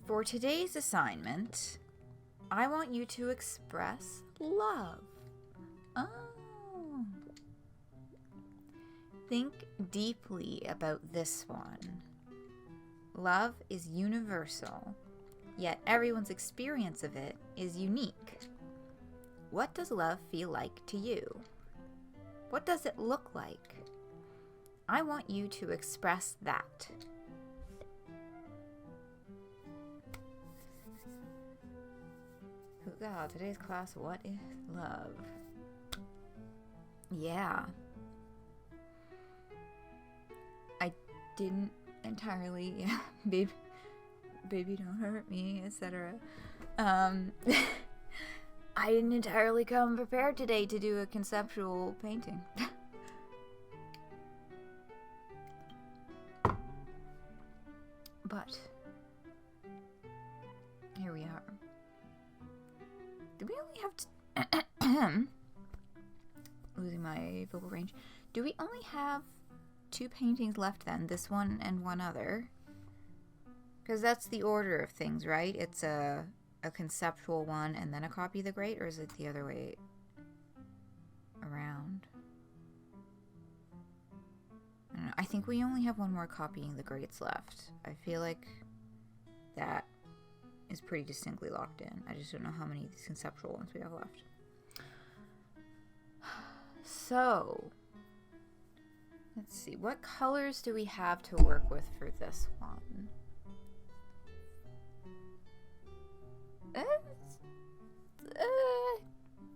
For today's assignment, I want you to express love. Oh. Think deeply about this one. Love is universal, yet everyone's experience of it is unique. What does love feel like to you? What does it look like? I want you to express that. God, today's class, what is love? Yeah. I didn't entirely, baby don't hurt me, etc. I didn't entirely come prepared today to do a conceptual painting. But here we are. Do we only have losing my vocal range. Do we only have 2 paintings left then? This one and one other? Because that's the order of things, right? It's a conceptual one and then a copy of the great, or is it the other way around? I don't know. I think we only have one more copying the greats left. I feel like that is pretty distinctly locked in. I just don't know how many of these conceptual ones we have left. So, let's see. What colors do we have to work with for this one?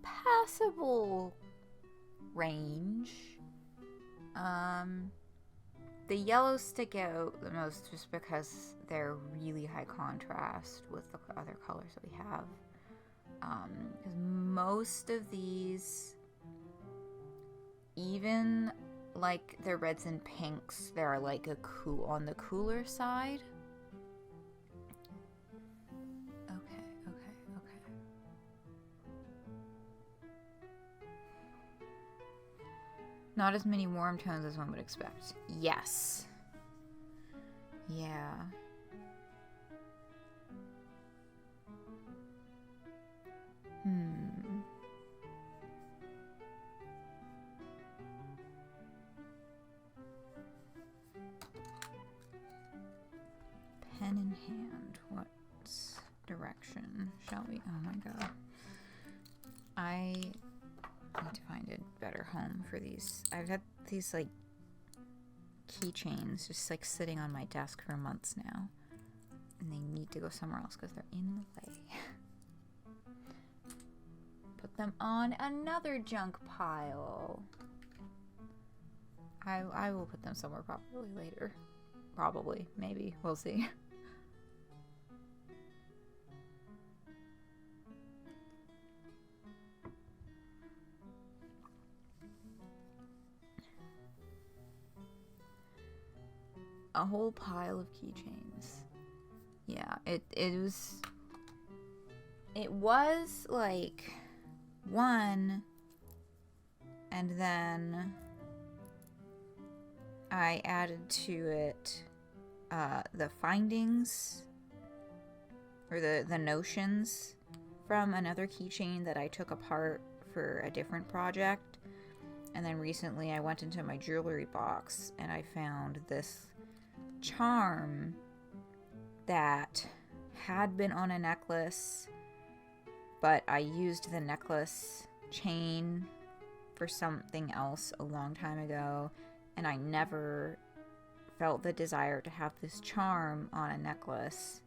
Passable range. The yellows stick out the most just because they're really high contrast with the other colors that we have. Because most of these, even like the reds and pinks, they're like on the cooler side. Okay. Not as many warm tones as one would expect. Yes. Yeah. Pen in hand. What direction shall we? Oh my god. I need to find a better home for these. I've had these like keychains just like sitting on my desk for months now, and they need to go somewhere else because they're in the way. Put them on another junk pile. I will put them somewhere properly later. Probably, maybe, we'll see. A whole pile of keychains. Yeah, it was like one, and then I added to it the findings or the notions from another keychain that I took apart for a different project. And then recently I went into my jewelry box and I found this charm that had been on a necklace, but I used the necklace chain for something else a long time ago, and I never felt the desire to have this charm on a necklace.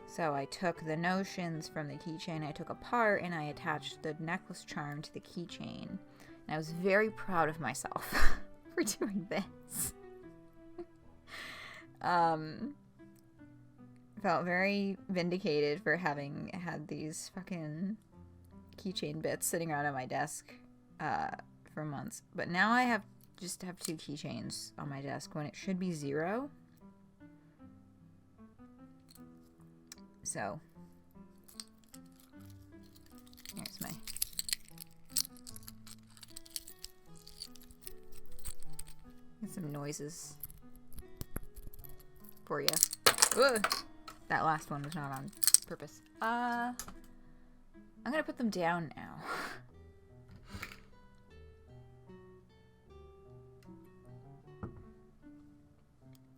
So I took the notions from the keychain I took apart and I attached the necklace charm to the keychain. And I was very proud of myself for doing this. Felt very vindicated for having had these fucking keychain bits sitting around on my desk for months. But now I have 2 keychains on my desk when it should be 0. So here's my get some noises for you. Ugh. That last one was not on purpose. I'm gonna put them down now.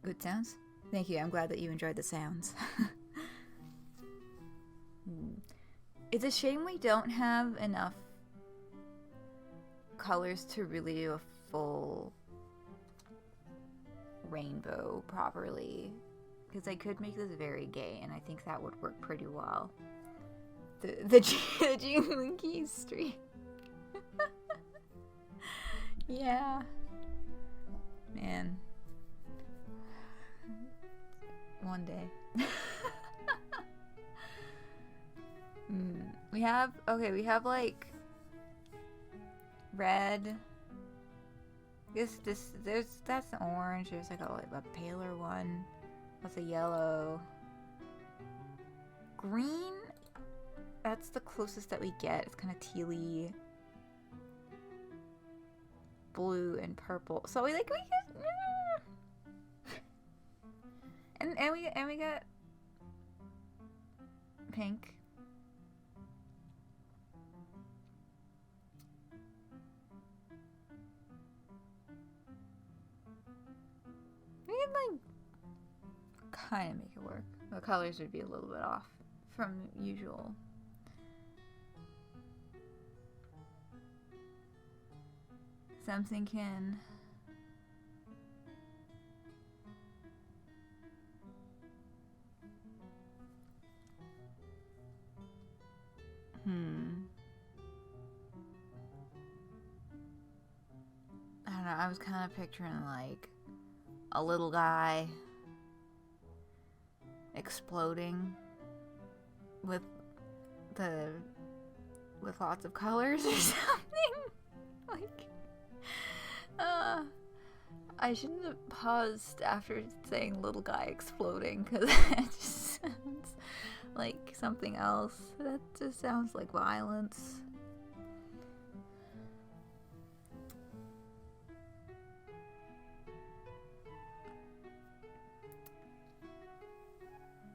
Good sounds? Thank you, I'm glad that you enjoyed the sounds. It's a shame we don't have enough colors to really do a full rainbow properly. Because I could make this very gay, and I think that would work pretty well. The Jingling Keys stream. Yeah. Man. One day. We have like red. That's an orange. There's like a paler one. That's a yellow. Green, that's the closest that we get. It's kind of tealy. Blue and purple. So we get and we got pink. We can like kind of make it work. The colors would be a little bit off from usual. So I'm thinking I don't know, I was kind of picturing like a little guy exploding with lots of colors or something. Like I shouldn't have paused after saying little guy exploding, because it just sounds like something else. That just sounds like violence.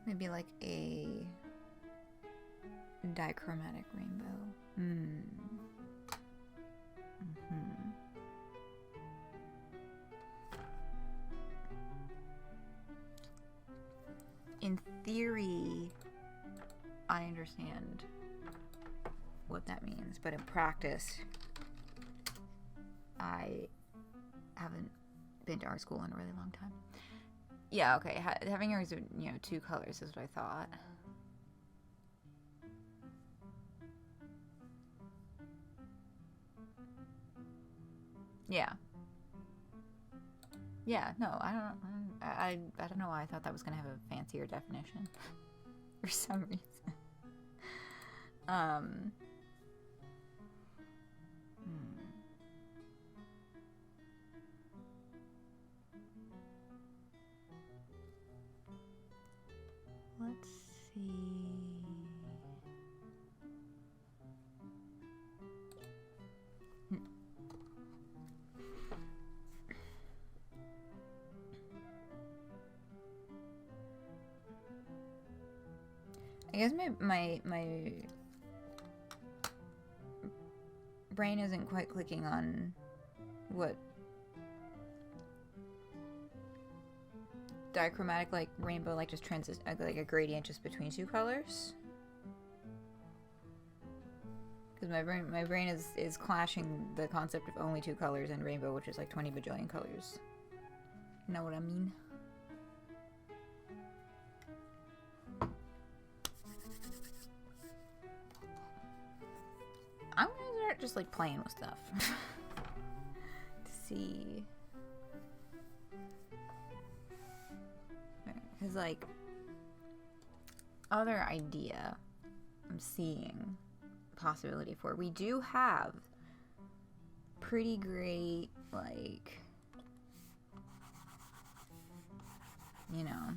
Maybe like a dichromatic rainbow. In theory, I understand what that means, but in practice, I haven't been to art school in a really long time. Yeah, okay, having yours, you know, 2 colors is what I thought. Yeah. Yeah, no, I don't know why I thought that was gonna have a fancier definition. For some reason. Let's see. I guess my brain isn't quite clicking on what dichromatic, like rainbow, like just like a gradient just between 2 colors. Because my brain is clashing the concept of only 2 colors and rainbow, which is like 20 bajillion colors. You know what I mean? I'm gonna start just like playing with stuff to see, because like other idea I'm seeing possibility for, we do have pretty great, like, you know.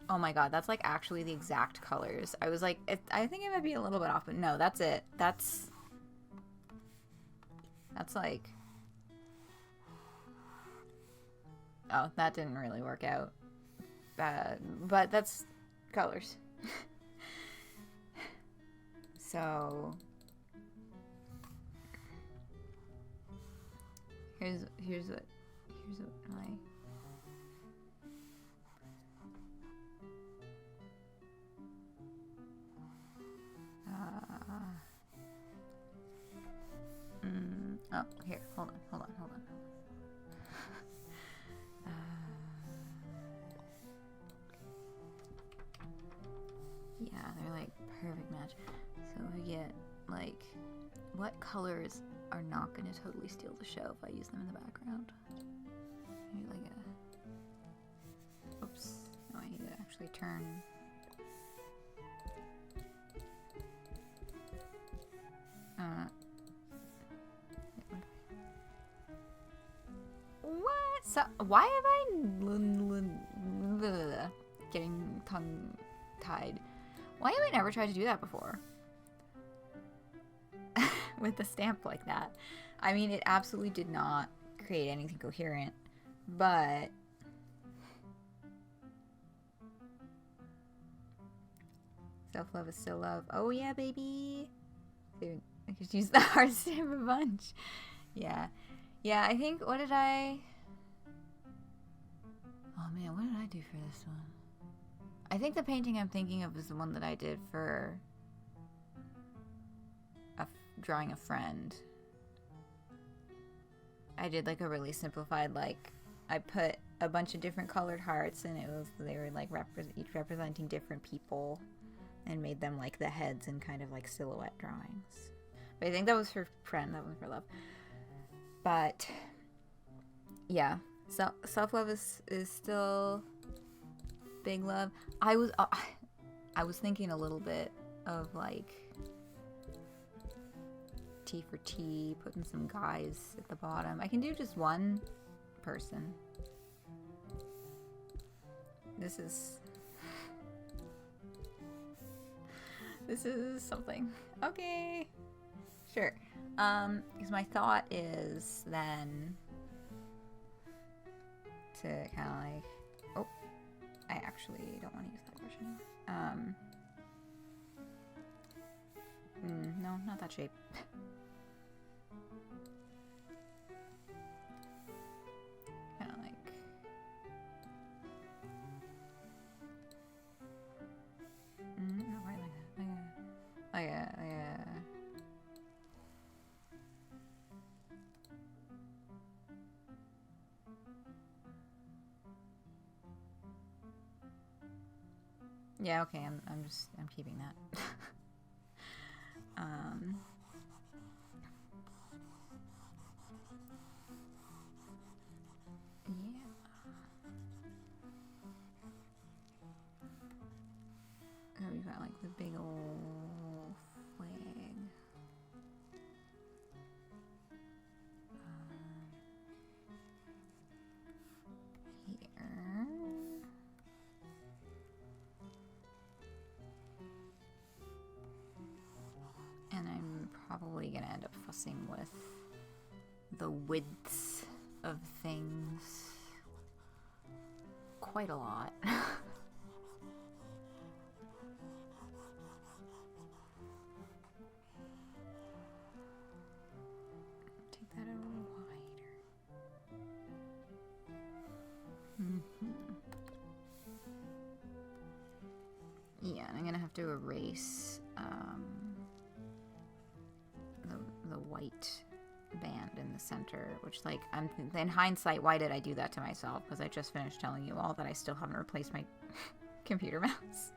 Oh my god, that's like actually the exact colors. I was like, I think it might be a little bit off, but no, that's it. That's like, oh, that didn't really work out but that's colors. So here's what my oh, here, hold on. Yeah, they're like perfect match. So we get like, what colors are not going to totally steal the show if I use them in the background? Maybe like a, oops, no, I need to actually turn. What? So, why have I getting tongue-tied? Why have I never tried to do that before? With a stamp like that. I mean, it absolutely did not create anything coherent, but self-love is still love. Oh yeah, baby. Dude, I could use the heart stamp a bunch. Yeah. Yeah, I think, what did I... Oh man, what did I do for this one? I think the painting I'm thinking of is the one that I did for drawing a friend. I did like a really simplified, like, I put a bunch of different colored hearts, and they were like each representing different people, and made them like the heads and kind of like silhouette drawings. But I think that was for friend, that one for love. But yeah, so self-love is still big love. I was thinking a little bit of like T for T, putting some guys at the bottom. I can do just one person. This is something. Okay, sure. Because my thought is then to kind of like, oh, I actually don't want to use that brush anymore. No, not that shape. Kind of like, no, right like that. Like a. Yeah, okay, I'm keeping that. Yeah. Oh, we've got like the big old flag. Here. And I'm probably gonna end up fussing with the widths of things quite a lot. Take that a little wider. Yeah, and I'm gonna have to erase the white band in the center, which, like, in hindsight, why did I do that to myself? Because I just finished telling you all that I still haven't replaced my computer mouse.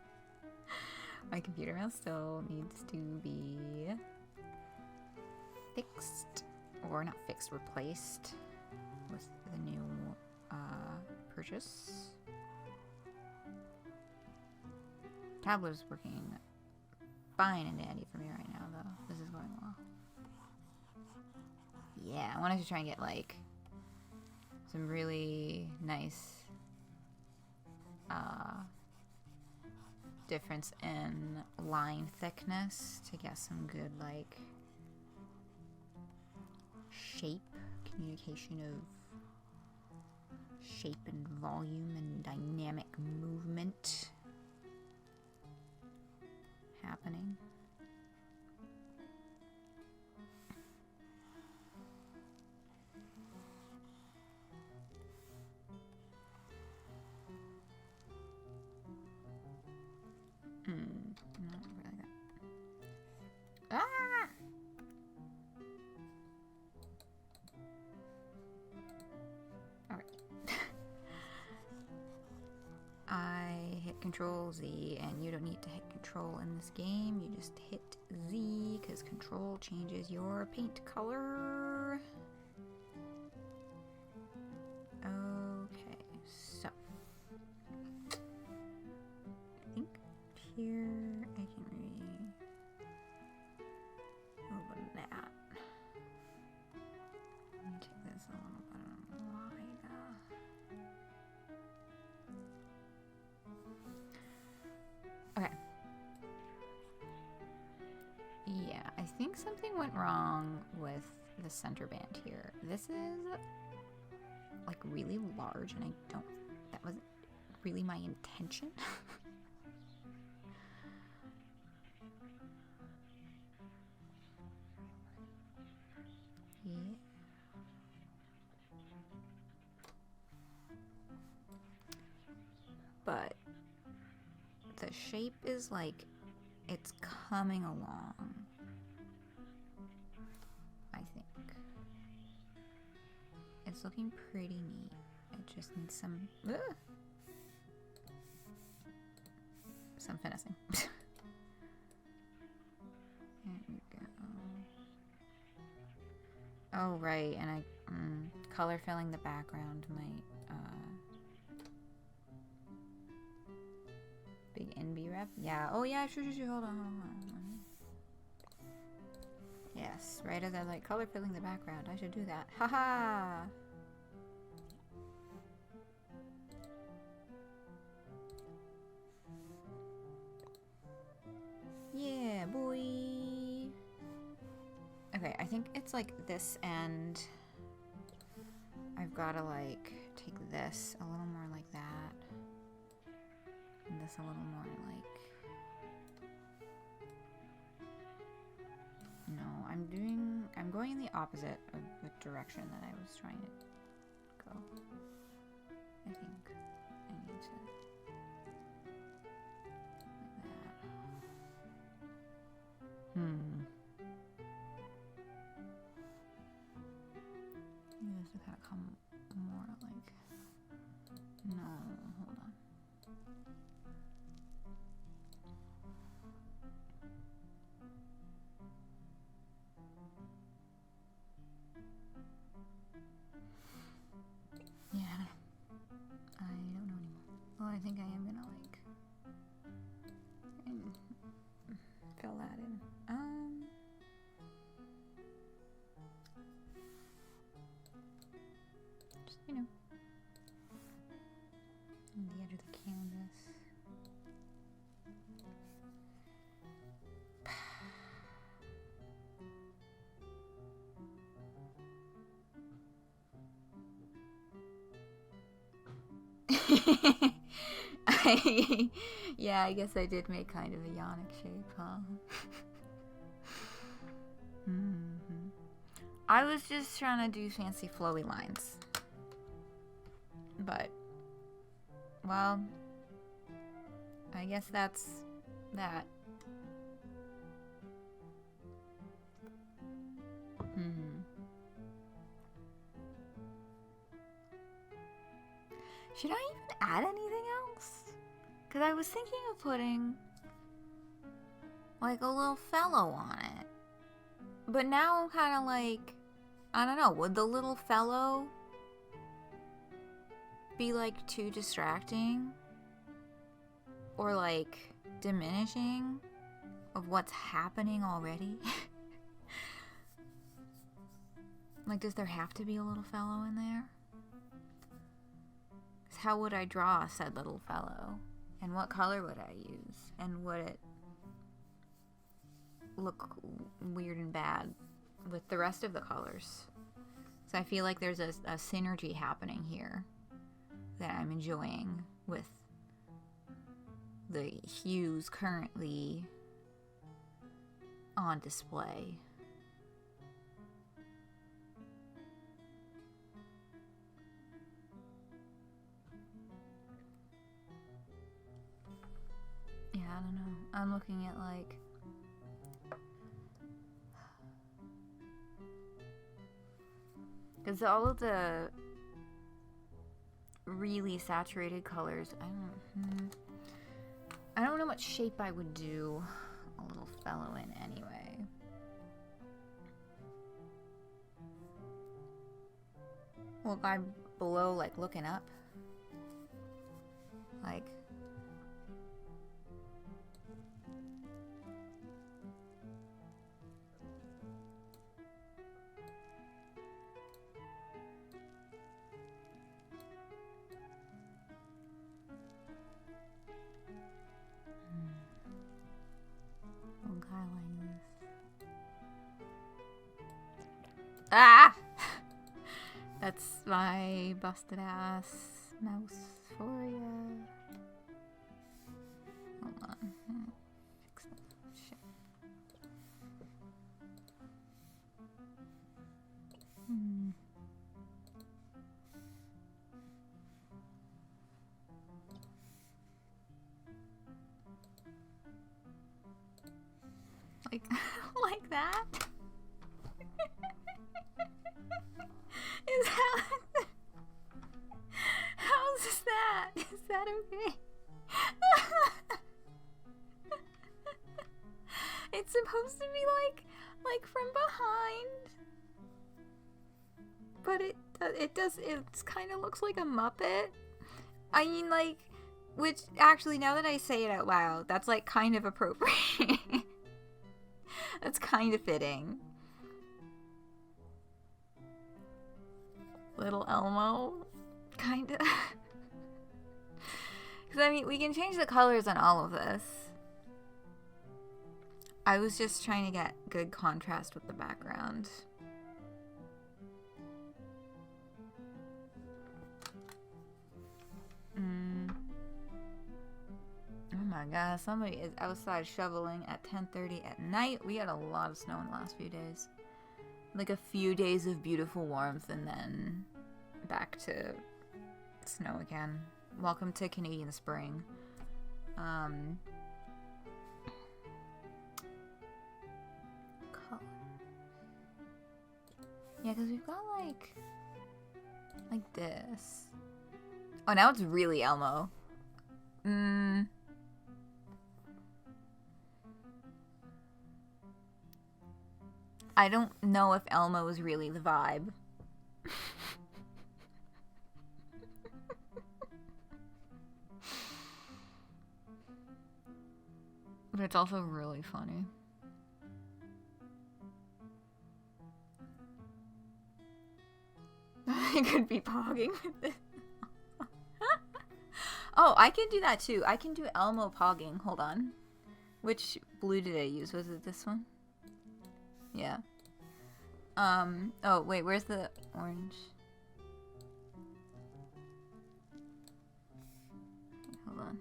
My computer mouse still needs to be fixed, or not fixed, replaced with the new purchase. Tablet's working fine and dandy for me right now, though. This is going well. Yeah, I wanted to try and get, like, some really nice difference in line thickness to get some good, like, shape, communication of shape and volume and dynamic movement happening. Not really that. Ah! Alright. I hit Control Z, and you don't need to hit Control in this game. You just hit Z, because Control changes your paint color. Okay, so I think here I can open that. Let me take this a little bit wider. Okay. Yeah, I think something went wrong with the center band here. This is like really large, and that wasn't really my intention. Yeah. But the shape is like it's coming along, I think. It's looking pretty neat. It just needs some finessing. There we go. Oh, right, and color filling the background might, big NB rep? Yeah, oh yeah, sure, hold on. Yes, right as I like color filling the background, I should do that. Haha! Yeah, boy! Okay, I think it's like this end. I've gotta like take this a little more like that. And this a little more like... No, I'm going in the opposite of the direction that I was trying to go. I think I need to... like that. This to kind of come more like... No, hold on. Yeah, I don't know anymore. Well, I think I am gonna like fill that in. Just, you know, on the edge of the canvas. Yeah, I guess I did make kind of a yonic shape, huh? I was just trying to do fancy flowy lines. But, well, I guess that's that. Should I even add anything else? Because I was thinking of putting like a little fellow on it. But now I'm kind of like, I don't know, would the little fellow be like too distracting? Or like diminishing of what's happening already? Like, does there have to be a little fellow in there? How would I draw said little fellow? And what color would I use? And would it look weird and bad with the rest of the colors? So I feel like there's a synergy happening here that I'm enjoying with the hues currently on display. Yeah, I don't know. I'm looking at like because all of the really saturated colors, I don't know what shape I would do a little fellow in anyway. Well, guy below, like looking up, like. Ah! That's my busted ass mouse for ya. Hold on. Fix that shit. Like that? Is that... How's that? Is that okay? It's supposed to be like from behind. But it kind of looks like a Muppet. I mean, like, which actually, now that I say it out loud, that's like kind of appropriate. That's kind of fitting. Little Elmo, kind of. Because, I mean, we can change the colors on all of this. I was just trying to get good contrast with the background. Oh my god, somebody is outside shoveling at 10:30 at night. We had a lot of snow in the last few days. Like a few days of beautiful warmth and then back to snow again. Welcome to Canadian spring. Color. Yeah, because we've got like this. Oh, now it's really Elmo. I don't know if Elmo is really the vibe. But it's also really funny. I could be pogging with this. Oh, I can do that too. I can do Elmo pogging. Hold on. Which blue did I use? Was it this one? Yeah. Oh, wait, where's the orange? Hold on.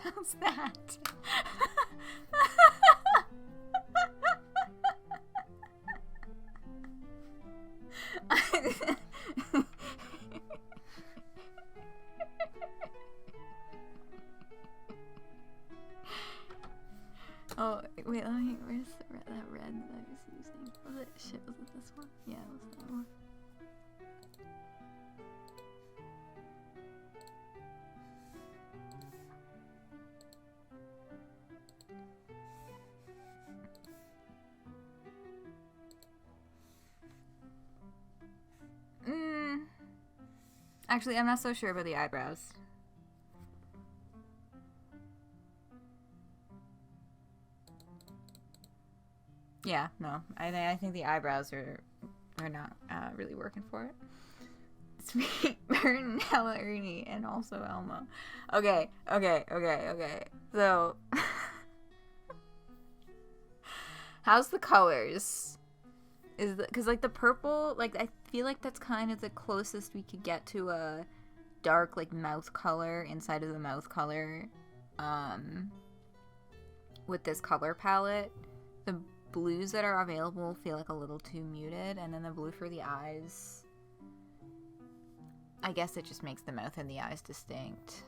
How's that? Oh, wait, let me, where's that red that I was using? Was it, shit, was it this one? Yeah, it was that one. Actually, I'm not so sure about the eyebrows. Yeah, no. I think the eyebrows are not really working for it. Sweet Burn, Hella Ernie, and also Elmo. Okay. So, how's the colors? Because like the purple, like I feel like that's kind of the closest we could get to a dark like mouth color inside of the mouth color, with this color palette. The blues that are available feel like a little too muted, and then the blue for the eyes, I guess it just makes the mouth and the eyes distinct.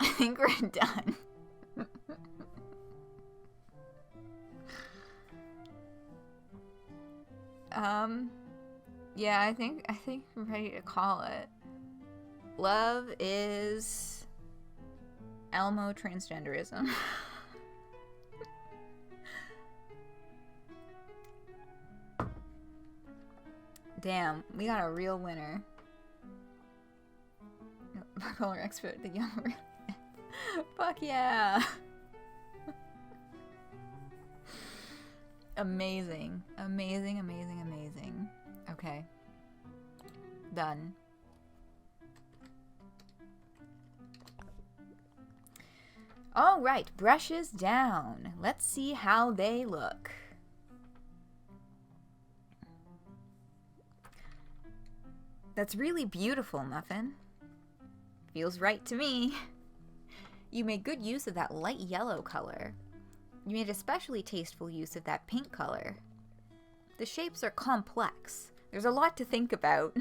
I think we're done. Yeah, I think I'm ready to call it. Love is Elmo transgenderism. Damn, we got a real winner. Color expert, the young. Fuck yeah. Amazing. Okay. Done. All right, brushes down. Let's see how they look. That's really beautiful, Muffin. Feels right to me. You made good use of that light yellow color. You made especially tasteful use of that pink color. The shapes are complex. There's a lot to think about.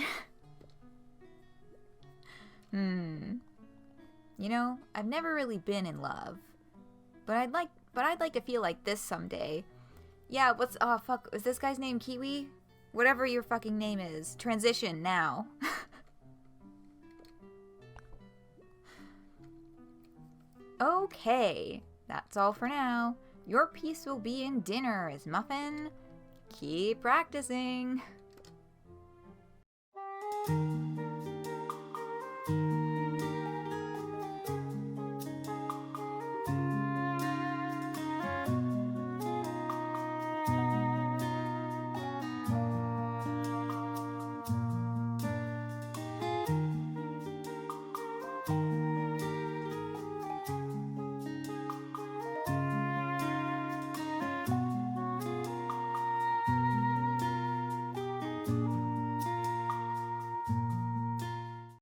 You know, I've never really been in love, but I'd like to feel like this someday. Yeah, oh fuck, is this guy's name Kiwi? Whatever your fucking name is, transition now. Okay, that's all for now. Your piece will be in dinner as Muffin. Keep practicing.